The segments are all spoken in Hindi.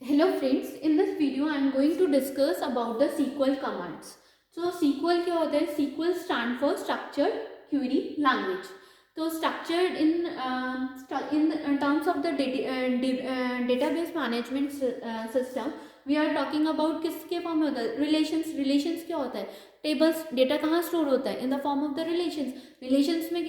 Hello friends, in this video I am going to discuss about the SQL commands. So SQL क्या होता है? SQL stand for Structured Query Language. तो structured in terms of the database management system, we are talking about किसके फॉर्म में होता है? Relations क्या होता है? टेबल्स, डेटा कहाँ स्टोर होता है? इन the form of the relations में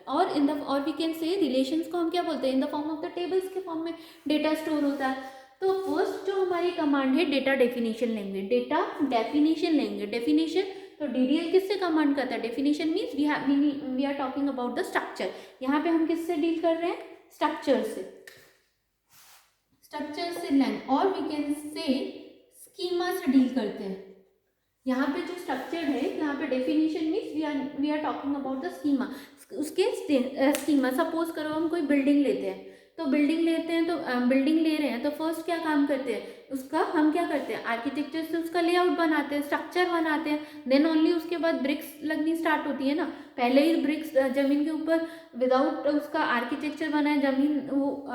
और वी कैन से रिलेशंस को हम क्या बोलते हैं? In the form of the tables के फॉर्म में डेटा स्टोर होता है. तो फर्स्ट जो हमारी कमांड है डेटा डेफिनेशन लेंगे. डेटा डेफिनेशन लेंगे. डेफिनेशन तो डीडीएल किससे कमांड करता है? Definition means we are talking about the structure. यहाँ पे हम किससे डील कर रहे हैं? स्ट्रक्चर से. स्ट्रक्चर से लेंगे और वी कैन से स्कीमा से डील करते हैं. यहाँ पे जो स्ट्रक्चर है, यहाँ पे definition means we are talking about the schema. उसके स्कीमा, सपोज करो हम कोई बिल्डिंग लेते हैं, तो बिल्डिंग ले रहे हैं तो फर्स्ट क्या काम करते हैं? उसका हम क्या करते हैं? आर्किटेक्चर से उसका लेआउट बनाते हैं, स्ट्रक्चर बनाते हैं. देन ओनली उसके बाद ब्रिक्स लगनी स्टार्ट होती है ना. पहले ही ब्रिक्स जमीन के ऊपर विदाउट उसका आर्किटेक्चर बनाए जमीन वो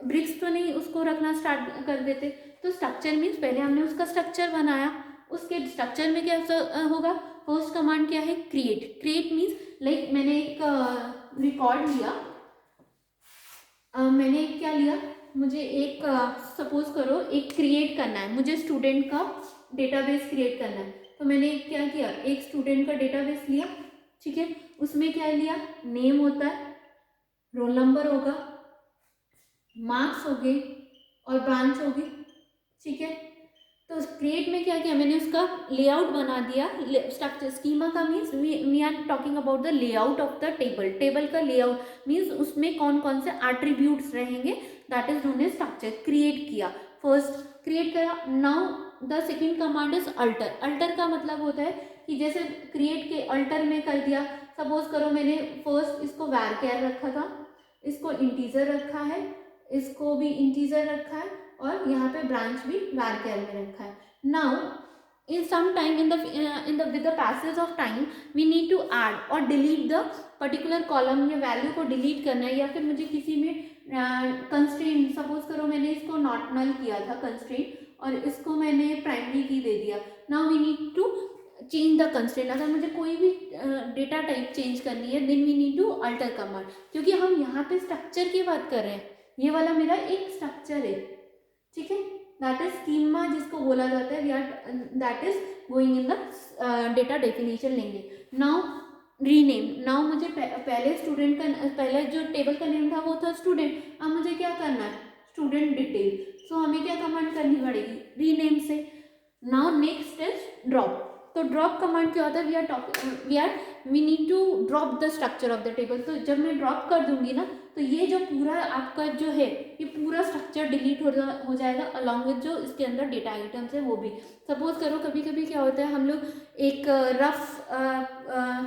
ब्रिक्स तो नहीं उसको रखना स्टार्ट कर देते. तो स्ट्रक्चर मीन्स पहले हमने उसका स्ट्रक्चर बनाया. उसके स्ट्रक्चर में क्या होगा? फर्स्ट कमांड क्या है? क्रिएट. क्रिएट मीन्स लाइक मैंने एक रिकॉर्ड लिया. मैंने क्या लिया? मुझे एक सपोज करो एक क्रिएट करना है, मुझे स्टूडेंट का डेटाबेस क्रिएट करना है. तो मैंने क्या किया? एक स्टूडेंट का डेटाबेस लिया. ठीक है. उसमें क्या लिया? नेम होता है, रोल नंबर होगा, मार्क्स हो गए और ब्रांच होगी. ठीक है. तो क्रिएट में क्या किया? मैंने उसका लेआउट बना दिया. स्ट्रक्चर स्कीमा का means we are talking about the layout of the table. Table का लेआउट मीन्स उसमें कौन कौन से एट्रीब्यूट्स रहेंगे, that is known as structure. Create किया, फर्स्ट क्रिएट करा. Now the second command is alter. Alter का मतलब होता है कि जैसे क्रिएट के अल्टर में कर दिया. सपोज करो मैंने फर्स्ट इसको varchar रखा था, इसको इंटीजर रखा है, इसको भी इंटीजर रखा है और यहाँ पे ब्रांच भी varchar में रखा है. Now in some time in the with the passage of time we need to add or delete the particular column या वैल्यू को डिलीट करना है, या फिर मुझे किसी में कंस्ट्रेंट, सपोज करो मैंने इसको नॉट नल किया था कंस्ट्रेंट और इसको मैंने प्राइमरी की दे दिया. Now we need to change the constraint. अगर मुझे कोई भी डेटा टाइप चेंज करनी है then we need to alter command, क्योंकि हम यहाँ पे स्ट्रक्चर की बात कर रहे हैं. ये वाला मेरा एक स्ट्रक्चर है. ठीक है. दैट इज स्कीमा जिसको बोला जाता है. We are that is going in the data definition लेंगे. Now rename. नाउ मुझे पहले स्टूडेंट का पहले जो टेबल का नेम था वो था स्टूडेंट. अब मुझे क्या करना है? Student detail. सो हमें क्या कमांड करनी पड़ेगी? रीनेम से. Now next is drop. तो ड्रॉप कमांड क्या होता है? We need to drop the structure of the table. तो जब मैं ड्रॉप कर दूंगी ना तो ये जो पूरा आपका जो है ये पूरा स्ट्रक्चर डिलीट हो जाएगा अलॉन्ग विद जो इसके अंदर डेटा आइटम्स है वो भी. सपोज करो कभी कभी क्या होता है, हम लोग एक रफ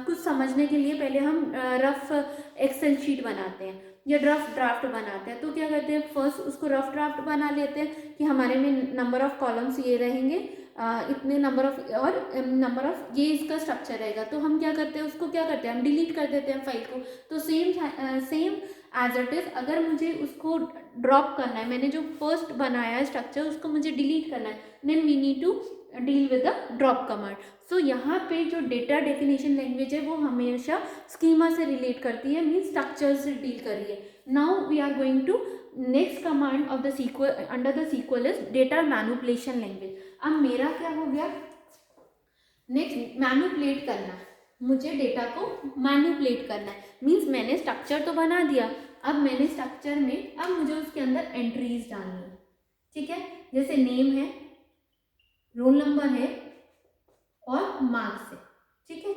कुछ समझने के लिए पहले हम रफ एक्सेल शीट बनाते हैं या रफ ड्राफ्ट बनाते हैं. तो क्या करते हैं? फर्स्ट उसको रफ ड्राफ्ट बना लेते हैं कि हमारे में नंबर ऑफ कॉलम्स ये रहेंगे, इतने नंबर ऑफ ये इसका स्ट्रक्चर रहेगा. तो हम क्या करते हैं? उसको क्या करते हैं? हम डिलीट कर देते हैं फाइल को. तो सेम एज इट इज अगर मुझे उसको ड्रॉप करना है, मैंने जो फर्स्ट बनाया है स्ट्रक्चर उसको मुझे डिलीट करना है, then we need to deal with the drop command. So यहाँ पे जो डेटा डेफिनेशन लैंग्वेज है वो हमेशा स्कीमा से रिलेट करती है, मीन्स स्ट्रक्चर से डील कर रही है. Now we are going to next command of the SQL under the SQL is data manipulation language. अब मेरा क्या हो गया? नेक्स्ट मैनिपुलेट करना. मुझे डेटा को मैनिपुलेट करना है, मीन्स मैंने स्ट्रक्चर तो बना दिया. अब मैंने स्ट्रक्चर में अब मुझे उसके अंदर एंट्रीज डालनी है. ठीक है. जैसे नेम है, रोल नंबर है और मार्क्स है. ठीक है.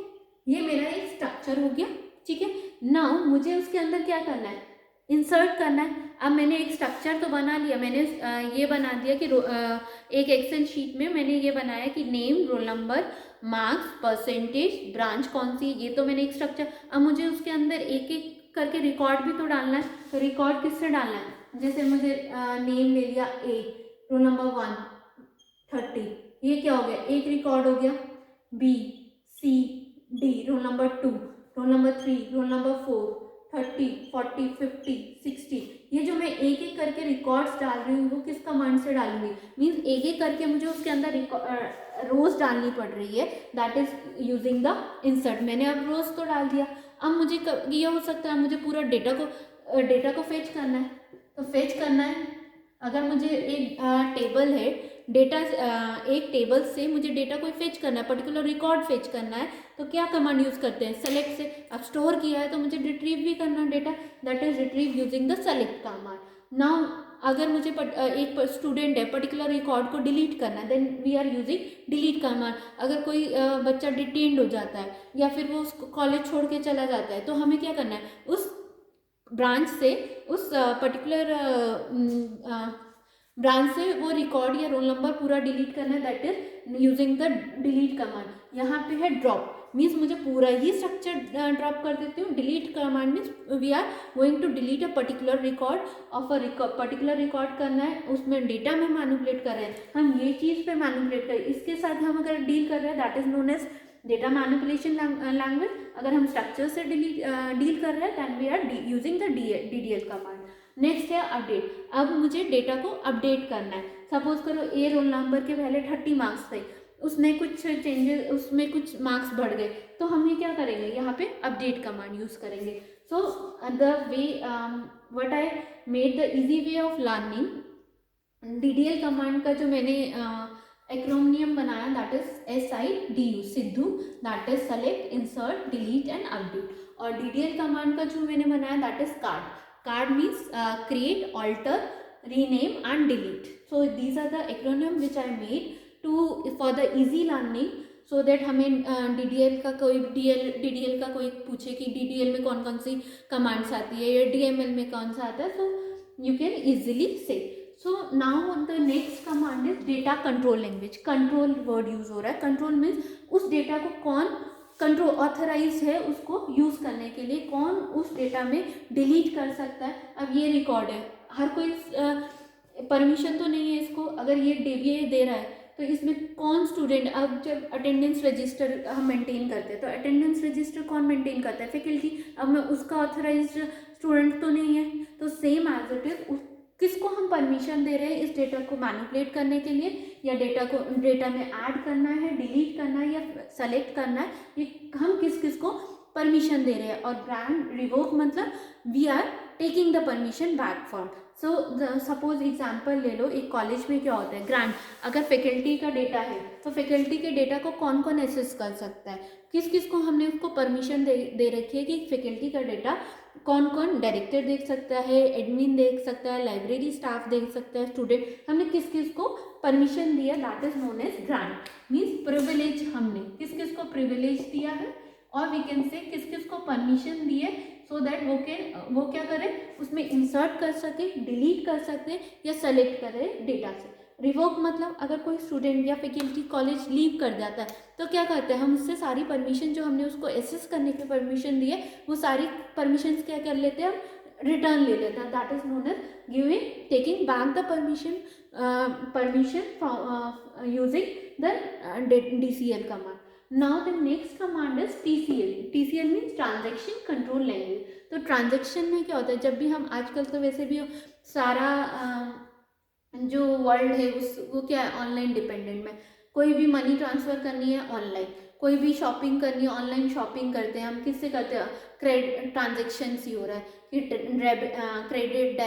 ये मेरा एक स्ट्रक्चर हो गया. ठीक है. नाउ मुझे उसके अंदर क्या करना है? इंसर्ट करना है. अब मैंने एक स्ट्रक्चर तो बना लिया. मैंने ये बना दिया कि एक एक्सेल शीट में मैंने ये बनाया कि name, roll number, marks, percentage, branch कौन सी, ये तो मैंने एक स्ट्रक्चर. अब मुझे उसके अंदर एक एक करके रिकॉर्ड भी तो डालना है. तो रिकॉर्ड किससे डालना है? जैसे मुझे नेम ले लिया A, रोल नंबर 130, ये क्या हो गया? एक रिकॉर्ड हो गया. B, C, D, roll number 2, roll number 3, roll number 4, 30, 40, 50, 60, ये जो मैं एक एक करके रिकॉर्ड्स डाल रही हूँ वो किस कमांड से डालूंगी, मीन्स एक एक करके मुझे उसके अंदर रोज डालनी पड़ रही है, that is using the insert. मैंने अब रोज तो डाल दिया, अब मुझे ये हो सकता है मुझे पूरा डेटा को फेच करना है। तो फेच करना है, अगर मुझे एक टेबल है, डेटा एक टेबल से मुझे डेटा कोई फेच करना है, पर्टिकुलर रिकॉर्ड फेच करना है, तो क्या कमांड यूज करते हैं, सेलेक्ट से। अब स्टोर किया है तो मुझे रिट्रीव भी करना है data, that is retrieve using the select command. Now अगर मुझे एक स्टूडेंट है, पर्टिकुलर रिकॉर्ड को डिलीट करना है, then we are using delete command. अगर कोई बच्चा डिटेन्ड हो जाता है या फिर वो कॉलेज छोड़ के चला जाता है, तो हमें क्या करना है, उस ब्रांच से, उस पर्टिकुलर ब्रांच से वो रिकॉर्ड या रोल नंबर पूरा डिलीट करना है, that is using the delete command. यहाँ पे है ड्रॉप, मीन्स मुझे पूरा ही स्ट्रक्चर ड्रॉप कर देती हूँ। Delete command means we are going to delete a particular record of particular record करना है, उसमें डेटा में मैनिपुलेट कर रहे हैं, हम ये चीज़ पे मैनिपुलेट कर रहे हैं, इसके साथ हम अगर डील कर रहे हैं, that is known as data manipulation language. अगर हम स्ट्रक्चर से डील कर रहे हैं, then we are using the DDL command. Next है अपडेट, अब मुझे डेटा को अपडेट करना है। सपोज करो ए रोल नंबर के पहले 30 मार्क्स थे, उसने कुछ चेंजेस, उसमें कुछ मार्क्स बढ़ गए, तो हम ये क्या करेंगे, यहाँ पे अपडेट कमांड यूज करेंगे। So the way what I made the easy way of learning, DDL command का जो मैंने एक्रोनियम बनाया, that is SIDU, Sidhu, that is select, insert, delete and update. और DDL कमांड का जो मैंने बनाया, that is card means create, alter, rename and delete. So these are the acronym which I made to for the easy learning, so that हमें DDL का कोई पूछे कि DDL में कौन कौन सी कमांड्स आती है या DML में कौन सा आता है, so you can easily say. So now the next command is data control language. Control word use हो रहा है, कंट्रोल मीन्स उस डेटा को कौन कंट्रोल ऑथराइज है उसको यूज करने के लिए, कौन उस डेटा में डिलीट कर सकता है। अब ये रिकॉर्ड है, हर कोई परमिशन तो नहीं है इसको, अगर ये दे रहा है तो इसमें कौन स्टूडेंट, अब जब अटेंडेंस रजिस्टर हम मेंटेन करते हैं, तो अटेंडेंस रजिस्टर कौन मेंटेन करता है, फैकल्टी। अब मैं उसका ऑथराइज्ड स्टूडेंट तो नहीं है, तो सेम एज इट इज किसको हम परमिशन दे रहे हैं इस डेटा को मैनिपुलेट करने के लिए, या डेटा में ऐड करना है, डिलीट करना है या सेलेक्ट करना है, ये हम किस किस को परमिशन दे रहे हैं। और ग्रांट रिवोक मतलब we are taking the permission back for. So suppose example ले लो, एक कॉलेज में क्या होता है, ग्रांट, अगर फैकल्टी का डेटा है तो फैकल्टी के डेटा को कौन कौन एक्सेस कर सकता है, किस किस को हमने उसको परमिशन दे रखी है कि फैकल्टी का डेटा कौन कौन, डायरेक्टर देख सकता है, एडमिन देख सकता है, लाइब्रेरी स्टाफ देख सकता है, स्टूडेंट, हमने किस किस को परमिशन दिया, that is known as grant. Means privilege, हमने किस किस को प्रिविलेज दिया है, और वी कैन से किस किस को परमिशन दी है, सो दैट वो क्या करे, उसमें इंसर्ट कर सके, डिलीट कर सके या सेलेक्ट करे डेटा से। रिवोक मतलब अगर कोई स्टूडेंट या फैकल्टी कॉलेज लीव कर जाता है, तो क्या करते हैं हम, उससे सारी परमिशन जो हमने उसको एक्सेस करने की परमिशन दी है, वो सारी परमिशंस क्या कर लेते हैं, हम रिटर्न ले लेते हैं, that is known as giving, taking back the permission using the DCL command. Now the next command is TCL. TCL means transaction control language. तो ट्रांजेक्शन में क्या होता है, जब भी हम, आजकल तो वैसे भी सारा जो वर्ल्ड है वो क्या है, ऑनलाइन डिपेंडेंट में, कोई भी मनी ट्रांसफ़र करनी है ऑनलाइन, कोई भी शॉपिंग करनी है ऑनलाइन शॉपिंग करते हैं हम, किससे करते हैं, क्रेडिट ट्रांजेक्शन ही हो रहा है कि क्रेडिट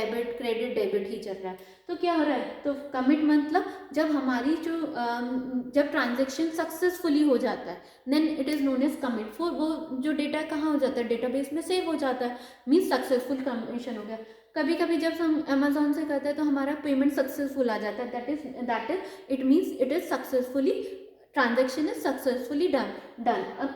डेबिट ही चल रहा है। तो क्या हो रहा है, तो कमिट मतलब जब हमारी जब ट्रांजेक्शन सक्सेसफुली हो जाता है, then it is known as commit. फिर वो जो डेटा कहाँ हो जाता है, डेटाबेस में सेव हो जाता है, मीन्स सक्सेसफुल कमिशन हो गया। कभी कभी जब हम अमेजोन से करते हैं तो हमारा पेमेंट सक्सेसफुल आ जाता है, that is it means it is successfully, transaction is successfully done.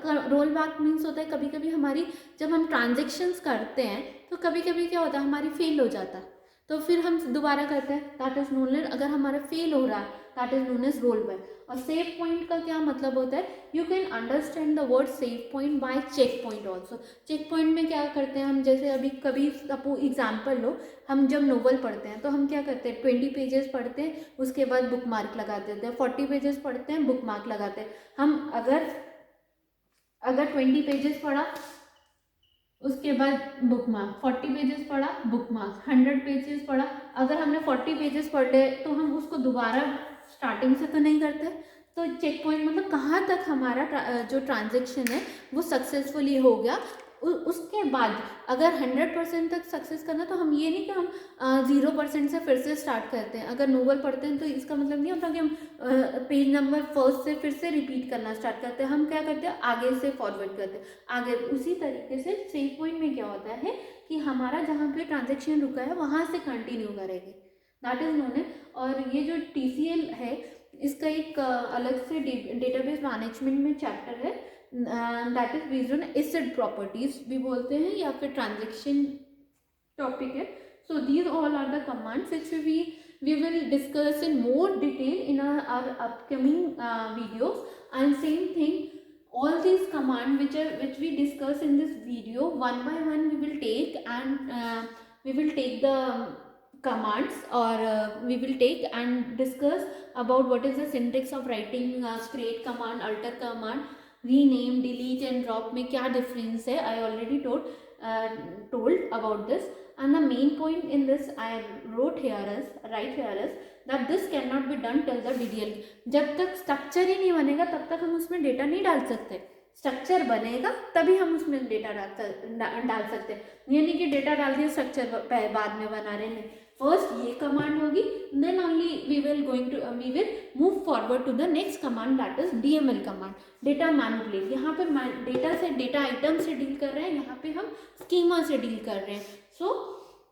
और रोल बैक मीन्स होता है कभी कभी हमारी, जब हम ट्रांजेक्शन्स करते हैं तो कभी कभी क्या होता है, हमारी फेल हो जाता है, तो फिर हम दोबारा करते हैं, दैट इज नोन एज, अगर हमारा फेल हो रहा है that is known as roll back. और सेव पॉइंट का क्या मतलब होता है, you can understand the word save point by check point also. Check point में क्या करते हैं हम, जैसे अभी कभी सपोज एग्जाम्पल लो, हम जब नोवेल पढ़ते हैं तो हम क्या करते हैं, 20 पेजेस पढ़ते हैं, उसके बाद बुक मार्क लगा देते हैं, 40 पेजेस पढ़ते हैं, बुक मार्क लगाते हैं। हम अगर 20 पेजेस पढ़ा उसके बाद बुक मार्क 40 पेजेस पढ़ा, बुक मार्क 100 पेजेस पढ़ा। अगर हमने 40 पेजेस पढ़ ले तो हम उसको दोबारा स्टार्टिंग से तो नहीं करते। तो चेक पॉइंट मतलब कहाँ तक हमारा जो ट्रांजेक्शन है वो सक्सेसफुली हो गया। उसके बाद अगर 100% तक सक्सेस करना, तो हम ये नहीं कि हम 0% से फिर से स्टार्ट करते हैं। अगर नोवेल पढ़ते हैं तो इसका मतलब नहीं होता कि हम पेज नंबर फर्स्ट से फिर से रिपीट करना स्टार्ट करते हैं। हम क्या करते हैं, आगे से फॉरवर्ड करते हैं आगे। उसी तरीके से सेव पॉइंट में क्या होता है कि हमारा जहाँ पे ट्रांजेक्शन रुका है वहाँ से कंटिन्यू करेंगे, दैट इज नोन है। और ये जो TCL है इसका एक अलग से डेटाबेस मैनेजमेंट में चैप्टर है, that is based on acid properties भी बोलते हैं या फिर ट्रांजेक्शन टॉपिक है। So these all are the commands which we will discuss in more detail in our upcoming videos. And same thing, all these commands which we discuss in this video, one by one we will take, and we will take the commands, or we will take and discuss about what is the syntax of writing create command, alter command, rename, delete and drop में क्या difference है, I already told about this. And the main point in this I write here is that this cannot be done till the DDL. जब तक स्ट्रक्चर ही नहीं बनेगा तब तक हम उसमें डेटा नहीं डाल सकते। स्ट्रक्चर बनेगा तभी हम उसमें डेटा डाल सकते हैं। ये नहीं कि डेटा डाल दिया स्ट्रक्चर बाद में बना रहे, नहीं। फर्स्ट ये कमांड होगी, then only we will move forward to the next command, that is DML command, data manipulate. यहाँ पर डेटा से, डेटा आइटम से डील कर रहे हैं, यहाँ पे हम स्कीमा से डील कर रहे हैं।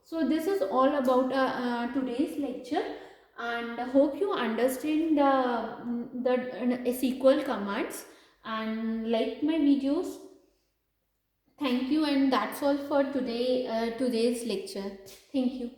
So this is all about today's lecture, and hope you understand the SQL commands and like my videos. Thank you, and that's all for today's lecture. Thank you.